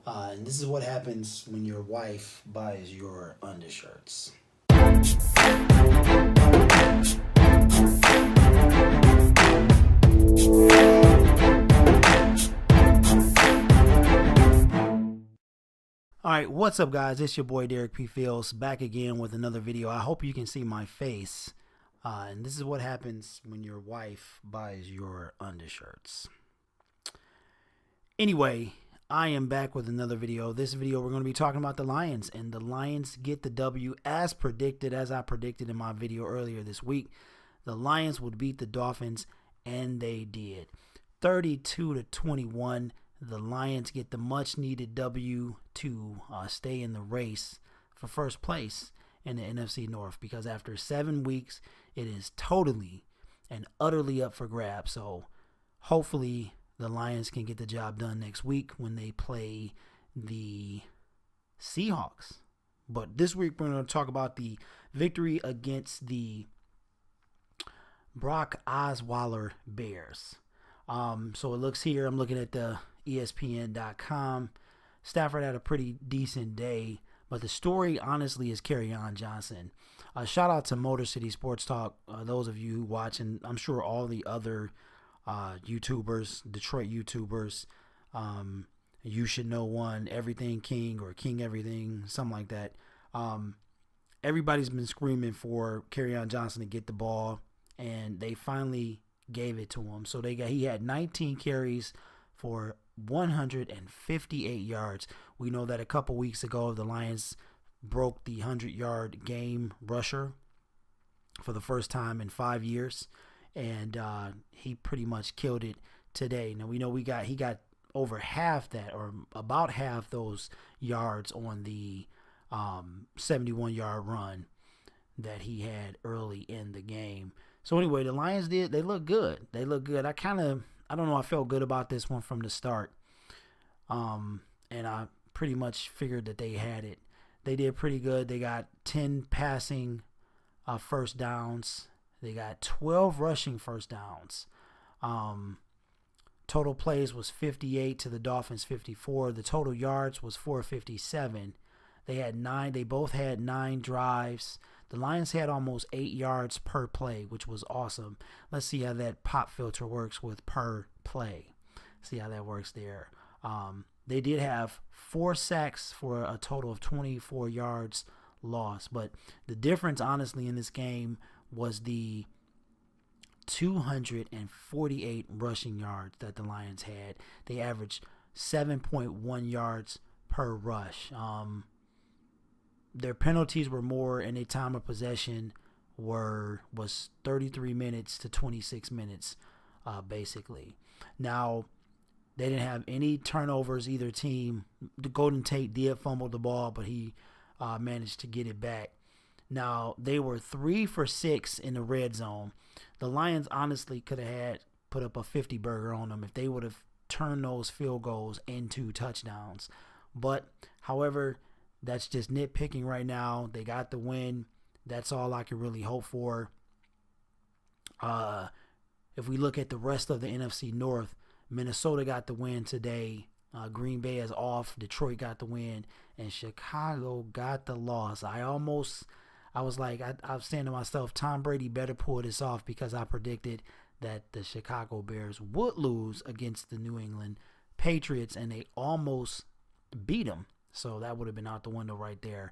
And this is what happens when your wife buys your undershirts. All right, what's up, guys? It's your boy Derek P. Fields back again with another video. I hope you can see my face. And this is what happens when your wife buys your undershirts. Anyway, I am back with another video. This video, we're going to be talking about the Lions, and the Lions get the W as predicted, as I predicted in my video earlier this week. The Lions would beat the Dolphins, and they did. 32-21. The Lions get the much-needed W to stay in the race for first place in the NFC North, because after 7 weeks, it is totally and utterly up for grabs. So hopefully the Lions can get the job done next week when they play the Seahawks. But this week we're going to talk about the victory against the Brock Osweiler Bears. So it looks here, I'm looking at the ESPN.com. Stafford had a pretty decent day, but the story honestly is Kerryon Johnson. Shout out to Motor City Sports Talk, those of you who watch, and I'm sure all the other YouTubers, Detroit YouTubers. You should know one, Everything King or King Everything, something like that. Everybody's been screaming for Kerryon Johnson to get the ball, and they finally gave it to him. So he had 19 carries for 158 yards. We know that a couple weeks ago the Lions broke the 100-yard game rusher for the first time in 5 years, and he pretty much killed it today. Now we know he got over half that, or about half those yards on the 71-yard run that he had early in the game. So anyway, the Lions they look good. They look good. I don't know, I felt good about this one from the start. And I pretty much figured that they had it. They did pretty good. They got 10 passing first downs. They got 12 rushing first downs. Total plays was 58 to the Dolphins 54. The total yards was 457. They both had 9 drives. The Lions had almost 8 yards per play, which was awesome. Let's see how that pop filter works with per play. See how that works there. They did have 4 sacks for a total of 24 yards lost. But the difference, honestly, in this game was the 248 rushing yards that the Lions had. They averaged 7.1 yards per rush. Their penalties were more, and their time of possession was 33 minutes to 26 minutes, basically. Now, they didn't have any turnovers, either team. The Golden Tate did fumble the ball, but he managed to get it back. Now, they were 3 for 6 in the red zone. The Lions honestly could have put up a 50-burger on them if they would have turned those field goals into touchdowns. But, however, that's just nitpicking right now. They got the win. That's all I can really hope for. If we look at the rest of the NFC North, Minnesota got the win today. Green Bay is off. Detroit got the win. And Chicago got the loss. I was like, I was saying to myself, Tom Brady better pull this off, because I predicted that the Chicago Bears would lose against the New England Patriots, and they almost beat them. So that would have been out the window right there.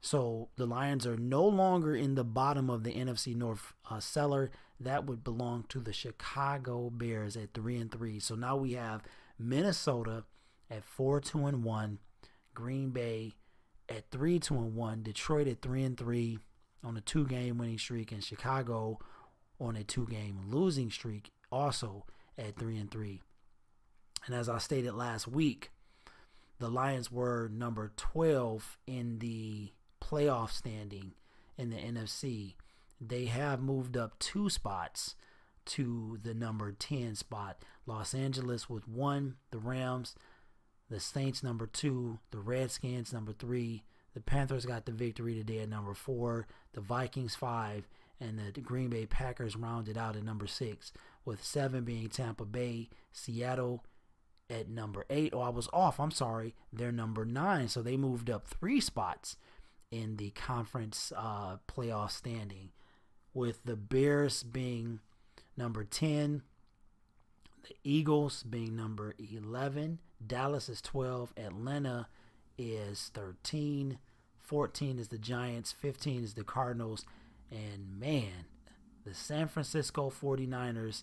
So the Lions are no longer in the bottom of the NFC North cellar. That would belong to the Chicago Bears at 3-3. So now we have Minnesota at 4-2-1, Green Bay at 3-2-1, Detroit at 3-3 on a 2-game winning streak, and Chicago on a 2-game losing streak, also at 3-3. And as I stated last week, the Lions were number 12 in the playoff standing in the NFC. They have moved up 2 spots to the number 10 spot. Los Angeles with 1, the Rams, the Saints number 2, the Redskins number 3, the Panthers got the victory today at number 4, the Vikings 5, and the Green Bay Packers rounded out at number 6, with 7 being Tampa Bay, Seattle, at number 8. Oh, I was off. I'm sorry. They're number 9. So they moved up 3 spots in the conference playoff standing, with the Bears being number 10, the Eagles being number 11, Dallas is 12, Atlanta is 13, 14 is the Giants, 15 is the Cardinals, and man, the San Francisco 49ers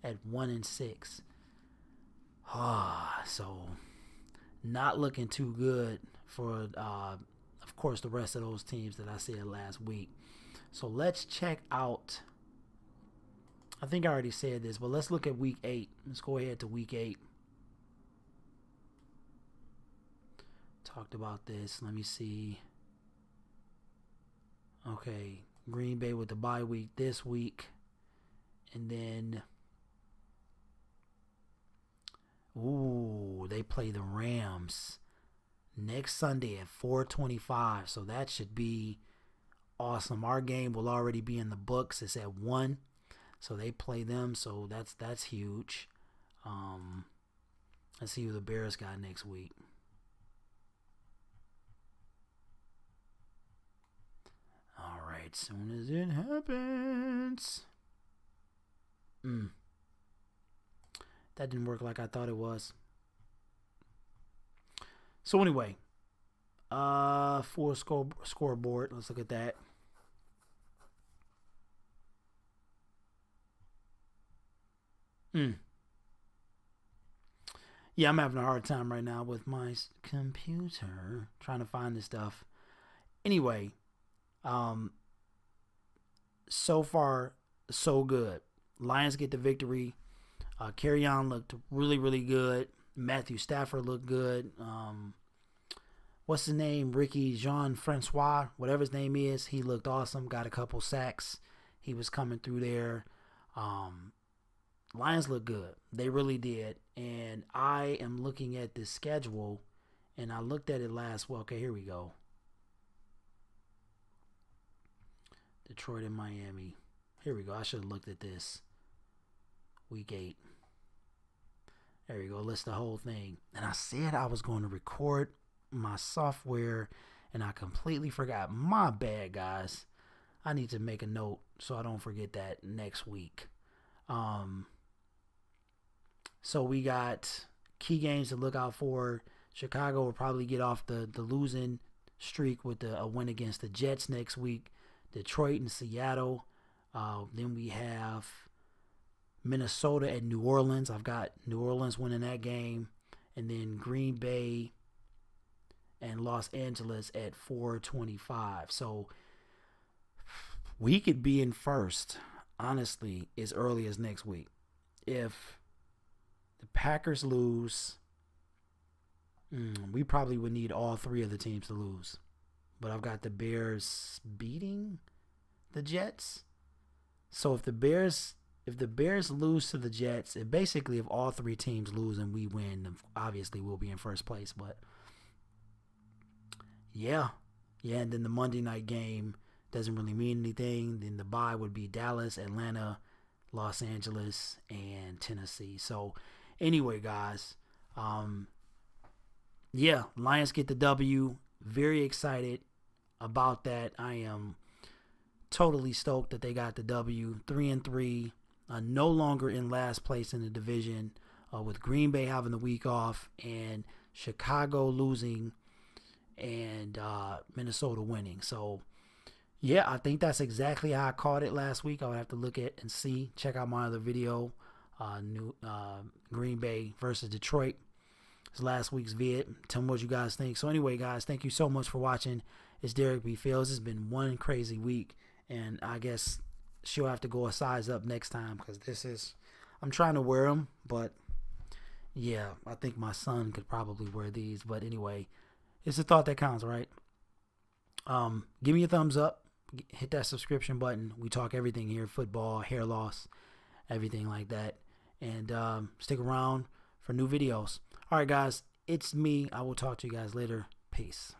at 1-6. So not looking too good for, of course, the rest of those teams that I said last week. So let's check out. I think I already said this, but let's look at week 8. Let's go ahead to week 8. Talked about this. Let me see. Okay, Green Bay with the bye week this week. And then, they play the Rams next Sunday at 4:25. So that should be awesome. Our game will already be in the books. It's at 1. So they play them. So that's huge. Let's see who the Bears got next week. All right, soon as it happens. That didn't work like I thought it was. So anyway, full scoreboard. Let's look at that. Yeah, I'm having a hard time right now with my computer trying to find this stuff. Anyway, so far so good. Lions get the victory. Kerryon looked really, really good. Matthew Stafford looked good. What's his name? Ricky Jean-Francois, whatever his name is. He looked awesome. Got a couple sacks. He was coming through there. Lions look good. They really did. And I am looking at this schedule, and I looked at it last. Well, okay, here we go. Detroit and Miami. Here we go. I should have looked at this. Week 8. There you go. List the whole thing. And I said I was going to record my software, and I completely forgot. My bad, guys. I need to make a note so I don't forget that next week. So we got key games to look out for. Chicago will probably get off the losing streak with a win against the Jets next week. Detroit and Seattle. Then we have Minnesota and New Orleans. I've got New Orleans winning that game. And then Green Bay and Los Angeles at 4:25. So we could be in first, honestly, as early as next week. If the Packers lose, we probably would need all 3 of the teams to lose. But I've got the Bears beating the Jets. So if the Bears lose to the Jets, if all 3 teams lose and we win, obviously we'll be in first place. But yeah, and then the Monday night game doesn't really mean anything. Then the bye would be Dallas, Atlanta, Los Angeles, and Tennessee. So anyway, guys, Lions get the W. Very excited about that. I am totally stoked that they got the W. 3-3, no longer in last place in the division, with Green Bay having the week off and Chicago losing and Minnesota winning. So yeah, I think that's exactly how I caught it last week. I'll have to look at and see. Check out my other video, Green Bay versus Detroit. It's last week's vid. Tell me what you guys think. So anyway, guys, thank you so much for watching. It's Derek B. Fields. It's been one crazy week, and I guess she'll have to go a size up next time because I'm trying to wear them, but yeah, I think my son could probably wear these. But anyway, it's a thought that counts, right? Give me a thumbs up. Hit that subscription button. We talk everything here: football, hair loss, everything like that. And stick around for new videos. All right, guys, it's me. I will talk to you guys later. Peace.